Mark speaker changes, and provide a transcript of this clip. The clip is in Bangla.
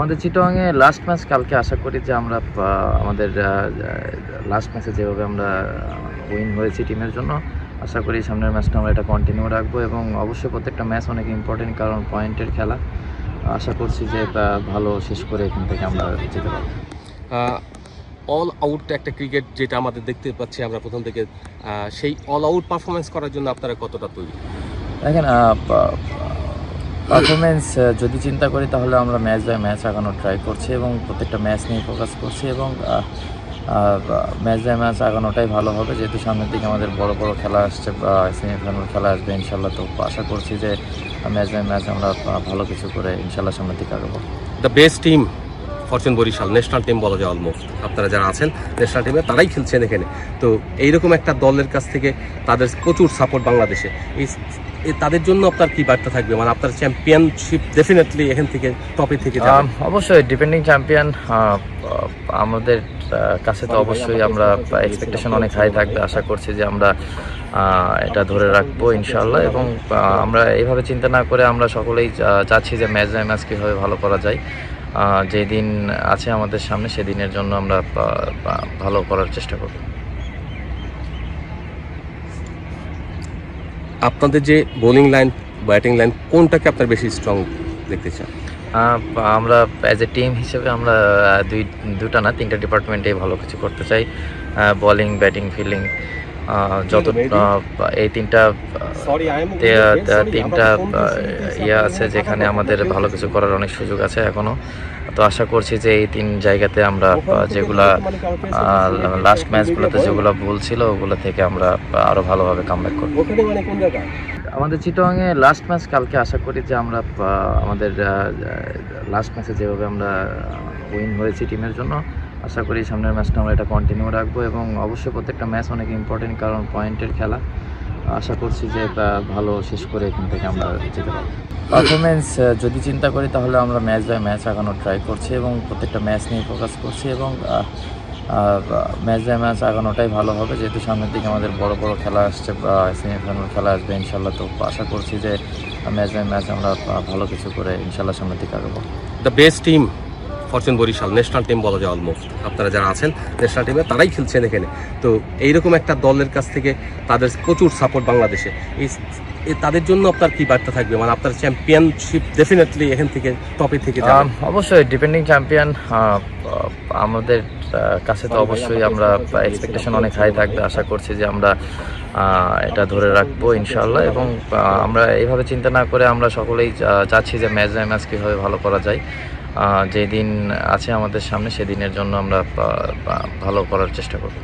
Speaker 1: আমাদের চিটাগাংয়ে লাস্ট ম্যাচ কালকে আশা করি যে আমরা আমাদের লাস্ট ম্যাচে যেভাবে আমরা উইন হয়েছি টিমের জন্য আশা করি সামনের ম্যাচটা আমরা এটা কন্টিনিউ রাখবো এবং অবশ্যই প্রত্যেকটা ম্যাচ অনেক ইম্পর্টেন্ট কারণ পয়েন্টের খেলা। আশা করছি যে ভালো শেষ করে এখান থেকে আমরা যেতে পারবো।
Speaker 2: অল আউট একটা ক্রিকেট যেটা আমাদের দেখতে পাচ্ছি আমরা প্রথম থেকে, সেই অল আউট পারফরমেন্স করার জন্য আপনারা কতটা তৈরি?
Speaker 1: দেখেন, পারফরমেন্স যদি চিন্তা করি তাহলে আমরা ম্যাচ বাই ম্যাচ আগানোর ট্রাই করছি এবং প্রত্যেকটা ম্যাচ নিয়ে ফোকাস করছি এবং ম্যাচ বাই ম্যাচ আগানোটাই ভালো হবে যেহেতু সামনের দিকে আমাদের বড় বড় খেলা আসছে বা সেমিফাইনাল খেলা আসবে ইনশাল্লাহ। তো আশা করছি যে ম্যাচ বাই ম্যাচ আমরা ভালো কিছু করে ইনশাল্লাহ সামনের দিকে আগাবো।
Speaker 2: The best team fortune Barishal, national team বলা যায় অলমোস্ট, আপনারা যারা আছেন ন্যাশনাল টিমে তারাই খেলছেন এখানে। তো এইরকম একটা দলের কাছ থেকে তাদের প্রচুর সাপোর্ট বাংলাদেশে, তাদের জন্য আপনার কি বার্তা থাকবে? মানে আপনার চ্যাম্পিয়নশিপ ডেফিনেটলি এখান থেকে টপে থেকে যাবে।
Speaker 1: অবশ্যই ডিপেন্ডিং চ্যাম্পিয়ন আমাদের কাছে তো অবশ্যই আমরা এক্সপেকটেশন অনেক হাই থাকবে। আশা করছি যে আমরা এটা ধরে রাখবো ইনশাল্লাহ এবং আমরা এইভাবে চিন্তা না করে আমরা সকলেই চাচ্ছি যে ম্যাচ বাই ম্যাচ কীভাবে ভালো করা যায়। যেদিন আছে আমাদের সামনে সেদিনের জন্য আমরা ভালো করার চেষ্টা করব।
Speaker 2: আপনাদের যে বোলিং লাইন, ব্যাটিং লাইন, কোনটাকে আপনার বেশি স্ট্রং দেখতে চান?
Speaker 1: আমরা অ্যাজ এ টিম হিসেবে আমরা দুটা না তিনটা ডিপার্টমেন্টেই ভালো কিছু করতে চাই। বোলিং, ব্যাটিং, ফিল্ডিং, যত এই তিনটা ইয়ে আছে যেখানে আমাদের ভালো কিছু করার অনেক সুযোগ আছে এখনও। তো আশা করছি যে এই তিন জায়গাতে আমরা যেগুলা লাস্ট ম্যাচগুলোতে যেগুলো ভুল ছিল ওগুলো থেকে আমরা আরও ভালোভাবে কামব্যাক করব। আমাদের চিটাগাংয়ে লাস্ট ম্যাচ কালকে আশা করি যে আমরা আমাদের লাস্ট ম্যাচে যেভাবে আমরা উইন হয়েছি টিমের জন্য আশা করি সামনের ম্যাচটা আমরা এটা কন্টিনিউ রাখবো এবং অবশ্যই প্রত্যেকটা ম্যাচ অনেক ইম্পর্টেন্ট কারণ পয়েন্টের খেলা। আশা করছি যে ভালো শেষ করে এখান থেকে আমরা যেতে পারবো। পারফরমেন্স যদি চিন্তা করি তাহলে আমরা ম্যাচ বাই ম্যাচ আগানোর ট্রাই করছি এবং প্রত্যেকটা ম্যাচ নিয়ে ফোকাস করছি এবং ম্যাচ বাই ম্যাচ আগানোটাই ভালো হবে যেহেতু সামনের দিকে আমাদের বড় বড় খেলা আসছে বা সেমিফাইনাল খেলা আসবে ইনশাল্লাহ। তো আশা করছি যে ম্যাচ বাই ম্যাচ আমরা ভালো কিছু করে ইনশাল্লাহ সামনের দিকে আগাবো।
Speaker 2: The best team fortune Barishal, national team বলা যায় অলমোস্ট, আপনারা যারা আছেন ন্যাশনাল টিমে তারাই খেলছেন এখানে। তো এইরকম একটা দলের কাছ থেকে তাদের প্রচুর সাপোর্ট বাংলাদেশে, তাদের জন্য আপনার কি বার্তা থাকবে? মানে আপনার চ্যাম্পিয়নশিপ ডেফিনেটলি এখান থেকে টপে থেকে যাবে।
Speaker 1: অবশ্যই ডিপেন্ডিং চ্যাম্পিয়ন আমাদের কাছে তো অবশ্যই আমরা এক্সপেকটেশন অনেক হাই থাকবে। আশা করছি যে আমরা এটা ধরে রাখবো ইনশাল্লাহ এবং আমরা এইভাবে চিন্তা না করে আমরা সকলেই চাচ্ছি যে ম্যাচ বাই ম্যাচ কীভাবে ভালো করা যায়। যেদিন আছে আমাদের সামনে সেদিনের জন্য আমরা ভালো করার চেষ্টা করব।